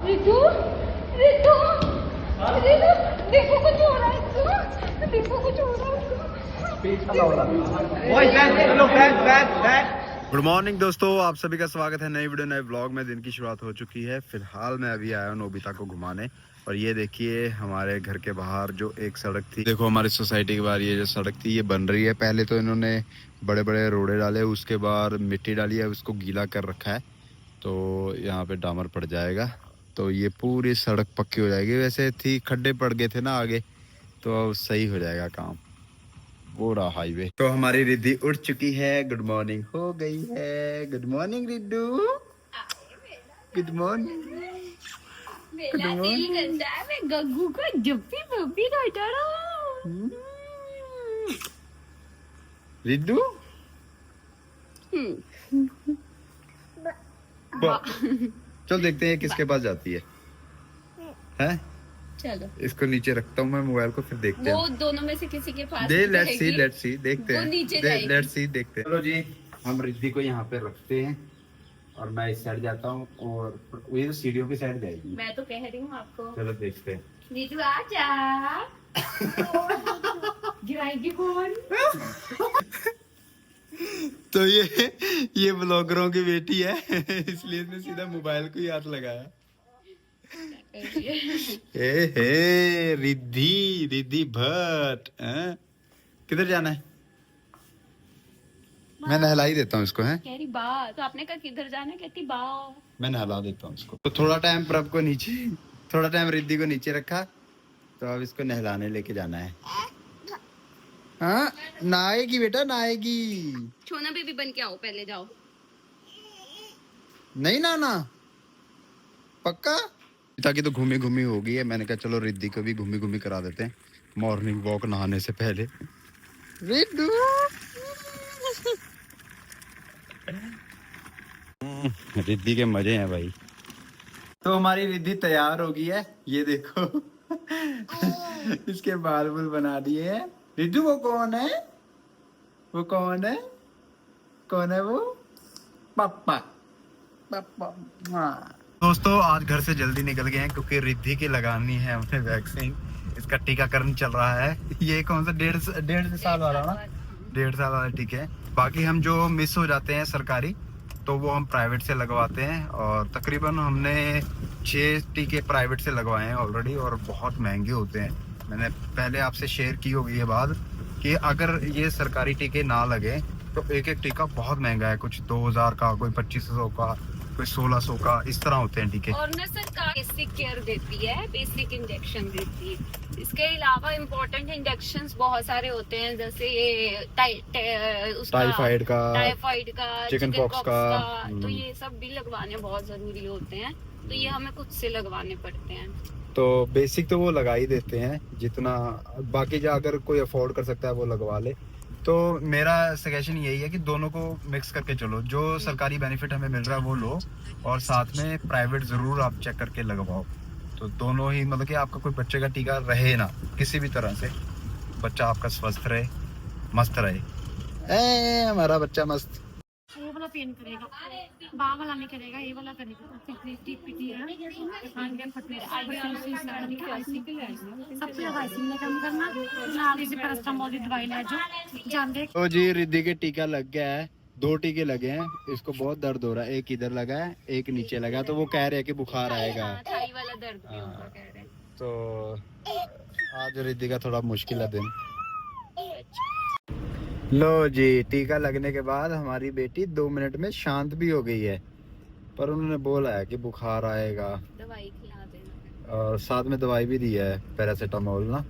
रितु, रितु, रितु, देखो कुछ हो रहा है इसको, देखो कुछ हो रहा है। गुड मॉर्निंग दोस्तों, आप सभी का स्वागत है नई वीडियो नए ब्लॉग में। दिन की शुरुआत हो चुकी है। फिलहाल मैं अभी आया हूँ नोबिता को घुमाने और ये देखिए हमारे घर के बाहर जो एक सड़क थी, देखो हमारी सोसाइटी के बाहर ये जो सड़क थी ये बन रही है। पहले तो इन्होंने बड़े बड़े रोड़े डाले, उसके बाद मिट्टी डाली है, उसको गीला कर रखा है, तो यहाँ पे डामर पड़ जाएगा तो ये पूरी सड़क पक्की हो जाएगी। वैसे थी खड्डे पड़ गए थे ना आगे, तो अब सही हो जाएगा काम। वो रहा हाईवे। तो हमारी रिद्धि उठ चुकी है, गुड मॉर्निंग हो गई है। Good morning Riddhu, good morning. मेरा दिल करता है मैं गग्गू को जुप्पी पुप्पी करता रहूं। रिद्धू चल देखते हैं किसके पास जाती है, हैं? चलो इसको नीचे रखता हूँ मैं मोबाइल को, फिर देखते वो हैं। दोनों में से किसी के पास लेट्स सी देखते वो हैं। नीचे जाएगी। लेट्स सी देखते हैं। चलो जी, हम रिद्धि को यहाँ पे रखते हैं और मैं इस साइड जाता हूँ और ये तो सीढ़ियों की साइड जाएगी। मैं तो कह रही हूँ आपको। चलो देखते हैं। नीतू आजा। गिराएगी कौन? तो ये ब्लॉगरों की बेटी है इसलिए इसने सीधा मोबाइल को ही हाथ लगाया। हे रिद्धि, रिद्धि भट्ट, हैं? किधर जाना है? मैं नहला ही देता हूँ इसको, हैं? कह रही बा, तो आपने कहा किधर जाना, कहती बा। मैं नहला देता हूँ इसको। तो थोड़ा टाइम प्रभ को नीचे, थोड़ा टाइम रिद्धि को नीचे रखा, तो अब इसको नहलाने लेके जाना है। हाँ नहाएगी बेटा, नहाएगी। छोना बेबी बन के आओ, पहले जाओ। नहीं नहाना पक्का? ताकि तो घूमी घूमी हो गई है, मैंने कहा चलो रिद्धि को भी घूमी घूमी करा देते हैं मॉर्निंग वॉक नहाने से पहले। रिद्धू रिद्धि के मजे हैं भाई। तो हमारी रिद्धि तैयार हो गई है, ये देखो इसके बाल बुल बना दिए हैं। रिद्धू वो कौन है? वो कौन है? कौन है वो? पापा, पापा। हाँ दोस्तों, आज घर से जल्दी निकल गए हैं क्योंकि रिद्धि की लगानी है हमने वैक्सीन। इसका टीकाकरण चल रहा है। ये कौन सा डेढ़ साल वाला ना? 1.5 साल वाला टीका है। बाकी हम जो मिस हो जाते हैं सरकारी, तो वो हम प्राइवेट से लगवाते हैं और तकरीबन हमने 6 टीके प्राइवेट से लगवाए हैं ऑलरेडी और बहुत महंगे होते हैं। मैंने पहले आपसे शेयर की होगी ये बात कि अगर ये सरकारी टीके ना लगे तो एक एक टीका बहुत महंगा है। कुछ 2000 का, कोई 2500 का, कोई 1600 का, इस तरह होते हैं टीके। और ना सरकार बेसिक केयर देती है, बेसिक इंजेक्शन देती है। इसके अलावा इम्पोर्टेंट इंजेक्शंस बहुत सारे होते हैं, जैसे ये टाइफाइड का, चिकन पॉक्स का। तो ये सब भी लगवाने बहुत जरूरी होते हैं, तो ये हमें खुद से लगवाने पड़ते हैं। तो बेसिक तो वो लगा ही देते हैं जितना, बाकी जो अगर कोई अफोर्ड कर सकता है वो लगवा ले। तो मेरा सजेशन यही है कि दोनों को मिक्स करके चलो। जो सरकारी बेनिफिट हमें मिल रहा है वो लो और साथ में प्राइवेट जरूर आप चेक करके लगवाओ। तो दोनों ही, मतलब कि आपका कोई बच्चे का टीका रहे ना, किसी भी तरह से बच्चा आपका स्वस्थ रहे, मस्त रहे। हमारा बच्चा मस्त। ये वाला पेन करेगा, बा वाला नहीं करेगा, ये वाला करेगा। सबसे ज्यादा आइसिंग कम करना, नाली से पैरास्टामोल की दवाई ले जाओ, जान दे। तो जी रिद्धि के टीका लग गया है, 2 टीके लगे हैं। इसको बहुत दर्द हो रहा है, एक इधर लगा है, एक नीचे लगा है। तो वो कह रहे हैं कि बुखार आएगा, थाई वाला दर्द भी होगा कह रहे हैं। तो आज रिद्धि का थोड़ा मुश्किल है दिन। लो जी, टीका लगने के बाद हमारी बेटी 2 मिनट में शांत भी हो गई है, पर उन्होंने बोला है कि बुखार आएगा, दवाई खिला देना और साथ में दवाई भी दी है पैरासीटामोल ना,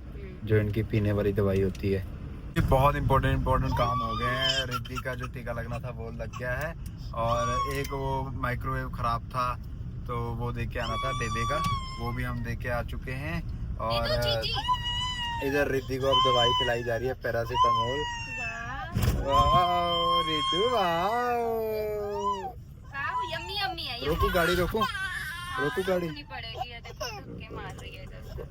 जो इनकी पीने वाली दवाई होती है। ये बहुत इम्पोर्टेंट काम हो गए हैं। रिद्धि का जो टीका लगना था वो लग गया है और एक वो माइक्रोवेव खराब था तो वो दे के आना था बेबे का, वो भी हम दे के आ चुके हैं। और इधर रिद्धि को अब दवाई खिलाई जा रही है, paracetamol. Wow Riddhu wow, yummy yummy है। रोकू गाड़ी, रोकू गाड़ी। नहीं पड़ेगी, ये देखो धक्के मार रही है इधर से।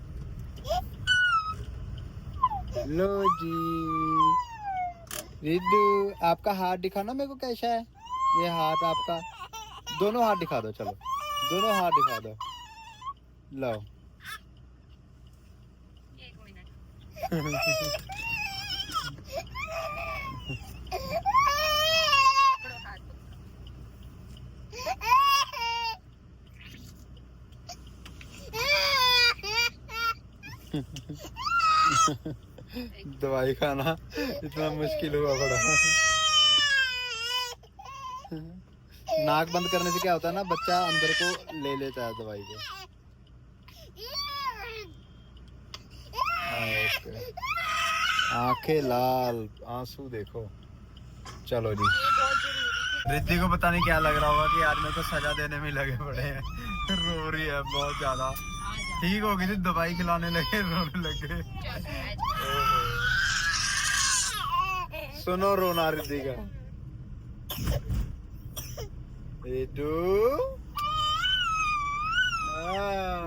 लो जी रिद्धू, आपका हाथ दिखाना मेरे को कैसा है। ये हाथ आपका, दोनों हाथ दिखा दो, चलो दोनों हाथ दिखा दो। लाओ। एक मिनट। पकड़ो हाथ। दवाई खाना इतना मुश्किल हुआ पड़ा। नाक बंद करने से क्या होता है ना, बच्चा अंदर को ले लेता है दवाई को। आंखें लाल, आंसू देखो। चलो जी, रिद्धि को पता नहीं क्या लग रहा होगा कि आज मेरे को सजा देने में लगे पड़े हैं। रो रही है बहुत ज्यादा। ठीक हो गई थी, दवाई खिलाने लगे, रोने लगे। सुनो रोना रिद्धि का। रिद्धू,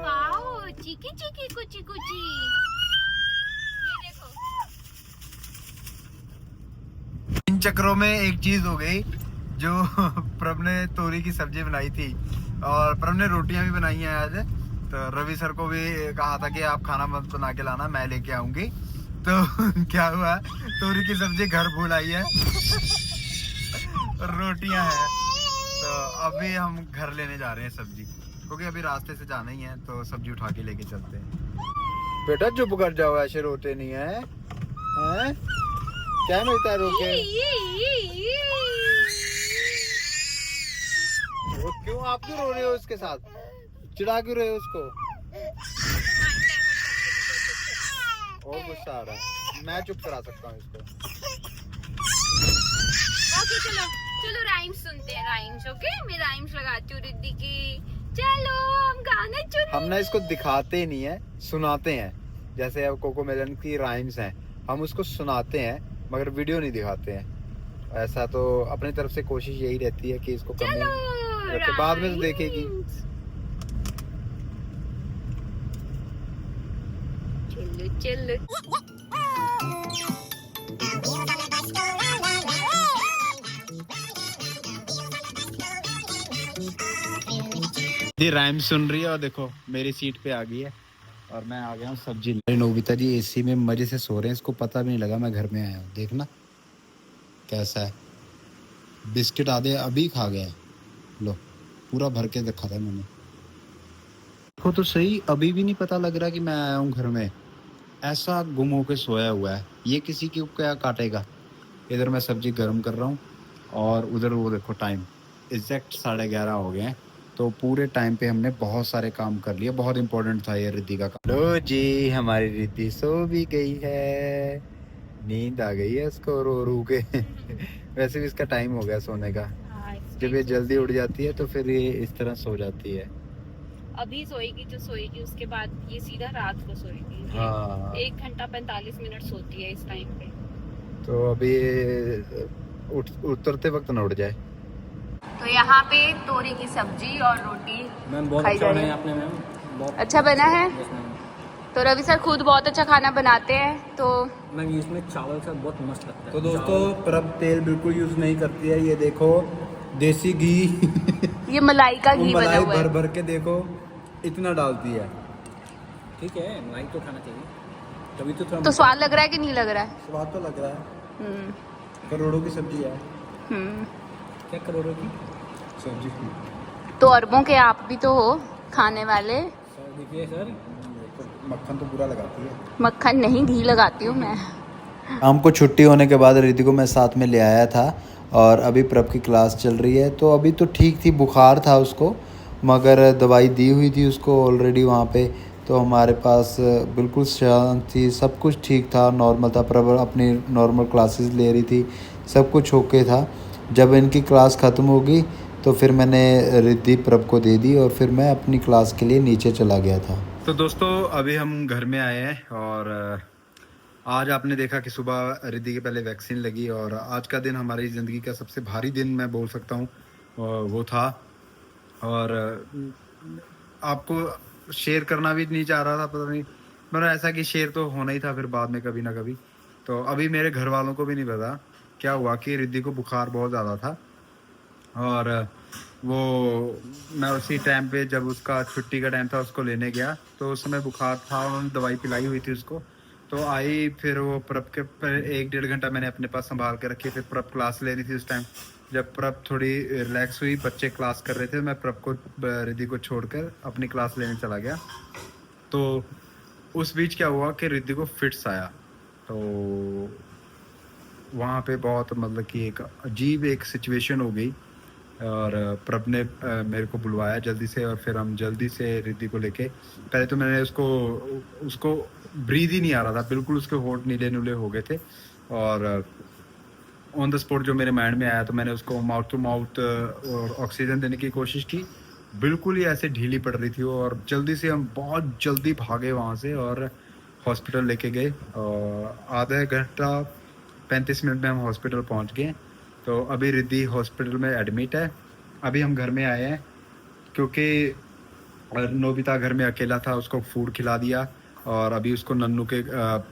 वाओ, चीकी चीकी कुची कुची। ये देखो। इन चक्रों में एक चीज हो गई, जो प्रभ ने तोरी की सब्जी बनाई थी और प्रभ ने रोटियां भी बनाई हैं आज। तो रवि सर को भी कहा था कि आप खाना मत बना के लाना, मैं लेके आऊंगी। तो क्या हुआ, तोरी की सब्जी घर भूल आई है और रोटियां हैं। तो अभी हम घर लेने जा रहे हैं सब्जी, क्योंकि अभी रास्ते से जाना ही है, तो सब्जी उठा के लेके चलते हैं। बेटा चुप कर जाओ, ऐसे रोते नहीं है, हैं? क्या मिलता है रोके? वो क्यों, आप क्यों रो रहे हो उसके साथ, चिढ़ा क्यों रहे हो उसको? और गुस्सा आ रहा है, मैं चुप करा सकता हूँ इसको। ओके चलो चलो राइम्स सुनते हैं, राइम्स। ओके मैं राइम्स लगाती हूँ रिद्धि की। चलो हम गाने चुन। हम ना इसको दिखाते नहीं है, सुनाते हैं। जैसे अब कोको मेलन की राइम्स हैं, हम उसको सुनाते हैं मगर वीडियो नहीं दिखाते हैं। ऐसा तो अपनी तरफ से कोशिश यही रहती है कि इसको कमी रखे, बाद में तो देखेगी। चलो चलो। ये राइम सुन रही है और देखो मेरी सीट पे आ गई है और मैं आ गया हूँ सब्जी। नोबिता जी एसी में मजे से सो रहे हैं, इसको पता भी नहीं लगा मैं घर में आया हूँ। देखना कैसा है, बिस्किट आधे अभी खा गया है। लो पूरा भर के रखा था मैंने। देखो तो सही, अभी भी नहीं पता लग रहा कि मैं आया हूँ घर में। ऐसा गुम होके सोया हुआ है, ये किसी को क्या काटेगा। इधर मैं सब्जी गर्म कर रहा हूँ और उधर वो देखो टाइम एग्जैक्ट 11:30 हो गए हैं। तो पूरे टाइम पे हमने बहुत सारे काम कर लिए, बहुत इंपॉर्टेंट था ये रिद्धि का काम। लो जी, हमारी रिद्धि सो भी गई है, नींद आ गई है इसको रो रो के। वैसे भी इसका टाइम हो गया सोने का। जब ये जल्दी उठ जाती है तो फिर ये इस तरह सो जाती है। अभी सोएगी जो सोएगी, उसके बाद ये सीधा रात को सोएगी। हाँ 1 घंटा 45 मिनट सोती है इस टाइम पे। तो अभी उतरते वक्त ना उठ जाए। तो यहाँ पे तोरी की सब्जी और रोटी मैम बहुत खाई अच्छा जा बना रही है है। आपने मैम, बहुत अच्छा बना है। Yes ma'am. तो रवि सर खुद बहुत अच्छा खाना बनाते हैं। तो मैम इसमें चावल का बहुत मस्त लगता है। तो दोस्तों प्रभ तेल बिल्कुल यूज नहीं करती है, ये देखो देसी घी। ये मलाई का घी बना मलाई हुआ भर है। भर के देखो इतना डालती है। ठीक है, मलाई तो खाना चाहिए, तभी तो थोड़ा तो स्वाद लग रहा है कि नहीं लग रहा है? स्वाद तो लग रहा है, हम्म, करोड़ों की सब्जी है। हम्म। क्या करोड़ों की सब्जी तो अरबों के आप भी तो हो खाने वाले। सर, देखिए सर, मक्खन तो पूरा लगाती है। मक्खन नहीं, घी लगाती हूँ मैं। शाम को छुट्टी होने के बाद रिद्धि को मैं साथ में ले आया था और अभी प्रभ की क्लास चल रही है। तो अभी तो ठीक थी, बुखार था उसको, मगर दवाई दी हुई थी उसको ऑलरेडी वहाँ पे। तो हमारे पास बिल्कुल शांत थी, सब कुछ ठीक था, नॉर्मल था। प्रभ अपनी नॉर्मल क्लासेस ले रही थी, सब कुछ ओके था। जब इनकी क्लास ख़त्म होगी तो फिर मैंने रिद्धि प्रभ को दे दी और फिर मैं अपनी क्लास के लिए नीचे चला गया था। तो दोस्तों अभी हम घर में आए हैं और आज आपने देखा कि सुबह रिद्धि के पहले वैक्सीन लगी और आज का दिन हमारी ज़िंदगी का सबसे भारी दिन मैं बोल सकता हूँ वो था। और आपको शेयर करना भी नहीं चाह रहा था, पता नहीं मतलब ऐसा कि शेयर तो होना ही था फिर बाद में कभी ना कभी। तो अभी मेरे घर वालों को भी नहीं पता क्या हुआ कि रिद्धि को बुखार बहुत ज़्यादा था और वो मैं उसी टाइम पे जब उसका छुट्टी का टाइम था उसको लेने गया, तो उस समय बुखार था, उन्होंने दवाई पिलाई हुई थी उसको। तो आई, फिर वो प्रप के पर 1-1.5 घंटा मैंने अपने पास संभाल के रखी। फिर प्रप क्लास ले रही थी उस टाइम। जब प्रप थोड़ी रिलैक्स हुई, बच्चे क्लास कर रहे थे, मैं प्रप को रिद्धि को छोड़कर अपनी क्लास लेने चला गया। तो उस बीच क्या हुआ कि रिद्धि को फिट्स आया। तो वहाँ पे बहुत मतलब कि एक अजीब एक सिचुएशन हो गई, और प्रभ ने मेरे को बुलवाया जल्दी से, और फिर हम जल्दी से रिद्धि को लेके, पहले तो मैंने उसको ब्रीद ही नहीं आ रहा था बिल्कुल, उसके होंठ नीले नीले हो गए थे। और ऑन द स्पॉट जो मेरे माइंड में आया, तो मैंने उसको माउथ टू माउथ ऑक्सीजन देने की कोशिश की। बिल्कुल ही ऐसे ढीली पड़ रही थी, और जल्दी से हम बहुत जल्दी भागे वहाँ से और हॉस्पिटल लेके गए। और आधा घंटा 35 मिनट में हम हॉस्पिटल पहुँच गए। तो अभी रिद्धि हॉस्पिटल में एडमिट है। अभी हम घर में आए हैं क्योंकि नोबिता घर में अकेला था, उसको फूड खिला दिया, और अभी उसको नन्नू के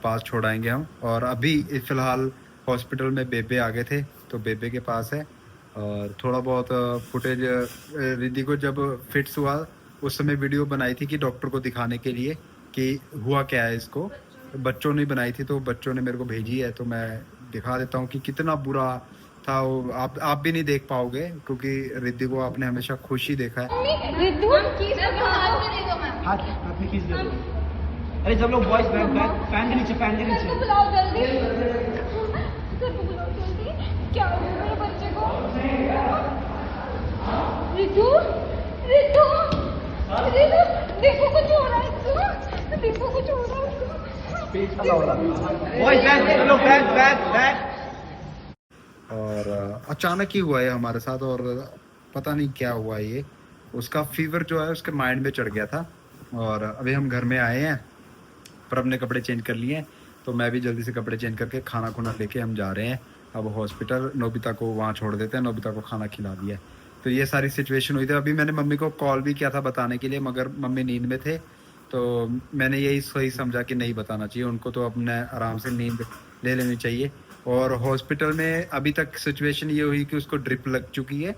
पास छोड़ाएंगे हम। और अभी फ़िलहाल हॉस्पिटल में बेबे आ गए थे, तो बेबे के पास है। और थोड़ा बहुत फुटेज रिद्धि को जब फिट्स हुआ उस समय वीडियो बनाई थी कि डॉक्टर को दिखाने के लिए कि हुआ क्या है इसको। बच्चों ने बनाई थी, तो बच्चों ने मेरे को भेजी है, तो मैं दिखा देता हूँ कि कितना बुरा था वो। आप भी नहीं देख पाओगे क्योंकि रिद्धि को आपने हमेशा खुश ही देखा है। हाथ में खींच दो। अरे सब लोग बॉयज बैक बैक, फैन के नीचे, फैन के नीचे। बुलाओ जल्दी, सर को बुलाओ जल्दी। क्या हो गया मेरे बच्चे को? रितु, रितु, रितु, देखो कुछ हो रहा है इसको, देखो कुछ हो रहा है इसको। बॉयज बैक, सब लोग बैक बैक बैक। और अचानक ही हुआ है हमारे साथ, और पता नहीं क्या हुआ ये। उसका फीवर जो है उसके माइंड में चढ़ गया था। और अभी हम घर में आए हैं, प्रभ ने कपड़े चेंज कर लिए हैं, तो मैं भी जल्दी से कपड़े चेंज करके खाना खुना लेके हम जा रहे हैं अब हॉस्पिटल। नोबिता को वहाँ छोड़ देते हैं, नोबिता को खाना खिला दिया है। तो ये सारी सिचुएशन हुई थी। अभी मैंने मम्मी को कॉल भी किया था बताने के लिए, मगर मम्मी नींद में थे, तो मैंने यही सही समझा कि नहीं बताना चाहिए उनको, तो अपने आराम से नींद ले लेनी चाहिए। और हॉस्पिटल में अभी तक सिचुएशन ये हुई कि उसको ड्रिप लग चुकी है,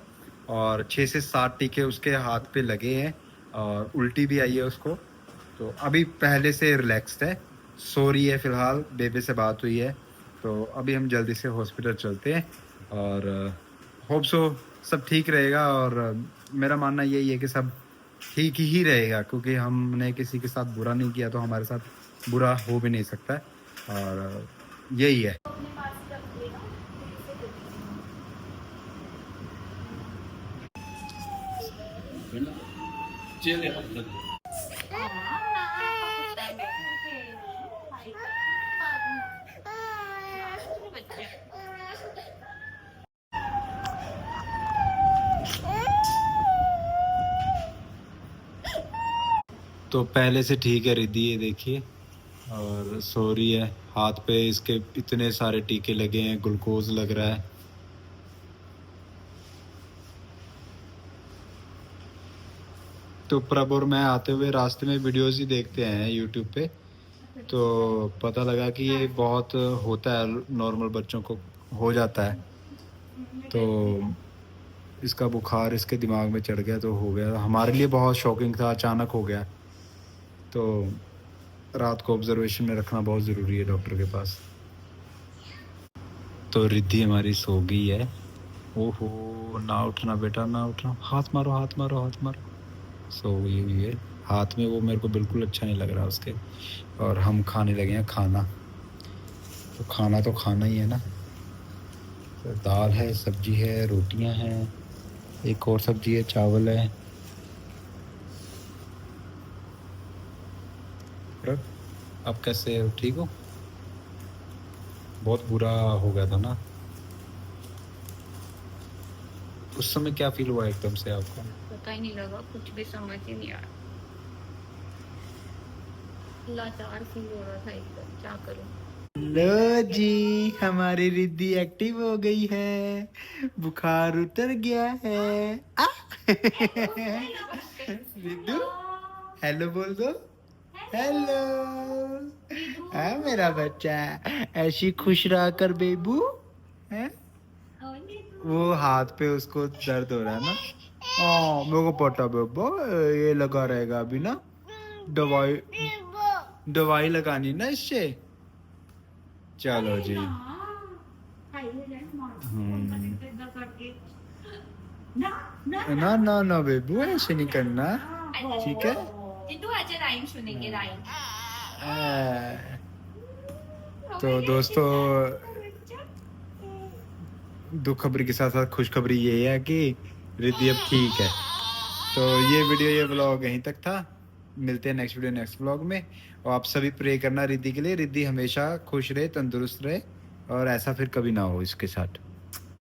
और 6 से 7 टीके उसके हाथ पे लगे हैं, और उल्टी भी आई है उसको। तो अभी पहले से रिलैक्स्ड है, सो रही है फिलहाल। बेबे से बात हुई है, तो अभी हम जल्दी से हॉस्पिटल चलते हैं, और होप सो सब ठीक रहेगा। और मेरा मानना यही है कि सब ठीक ही रहेगा, क्योंकि हमने किसी के साथ बुरा नहीं किया, तो हमारे साथ बुरा हो भी नहीं सकता है। और यही है। तो पहले से ठीक है रिद्धि, ये देखिए, और सो रही है। हाथ पे इसके इतने सारे टीके लगे हैं, ग्लूकोज लग रहा है। तो प्रभ और मैं आते हुए रास्ते में वीडियोस ही देखते हैं यूट्यूब पे, तो पता लगा कि ये बहुत होता है, नॉर्मल बच्चों को हो जाता है। तो इसका बुखार इसके दिमाग में चढ़ गया, तो हो गया। हमारे लिए बहुत शॉकिंग था, अचानक हो गया। तो रात को ऑब्जर्वेशन में रखना बहुत ज़रूरी है डॉक्टर के पास। तो रिद्धि हमारी सो गई है। ओहो, ना उठना बेटा, ना उठना, हाथ मारो, हाथ मारो, हाथ मारो। सो गई हुई है। हाथ में वो मेरे को बिल्कुल अच्छा नहीं लग रहा उसके। और हम खाने लगे हैं खाना। तो खाना ही है ना। तो दाल है, सब्जी है, रोटियां हैं, एक और सब्जी है, चावल है। अब कैसे हो, ठीक हो? बहुत बुरा हो गया था ना उस समय। क्या फील हुआ एकदम से आपको? पता ही नहीं लगा, कुछ भी समझ ही नहीं आया। लाचार फील हो रहा था एकदम, क्या करूं। लो जी, हमारी रिद्धि एक्टिव हो गई है, बुखार उतर गया है। आ! रिद्धू, हेलो बोल दो। हेलो। हाँ मेरा बच्चा, ऐसी खुश रहा कर बेबू। हैं? वो हाथ पे उसको दर्द हो रहा है ना। हाँ मेरे को पता बेबा, ये लगा रहेगा अभी ना, दवाई लगानी ना इससे। चलो जी। ना ना ना बेबू, ऐसे नहीं करना, ठीक है। जितू आज राइम सुनेंगे, राइम। तो दोस्तों, दुख खबरी के साथ साथ खुशखबरी ये है कि रिद्धि अब ठीक है। तो ये वीडियो, ये व्लॉग यहीं तक था। मिलते हैं नेक्स्ट वीडियो, नेक्स्ट व्लॉग में। और आप सभी प्रे करना रिद्धि के लिए, रिद्धि हमेशा खुश रहे, तंदुरुस्त रहे, और ऐसा फिर कभी ना हो इसके साथ।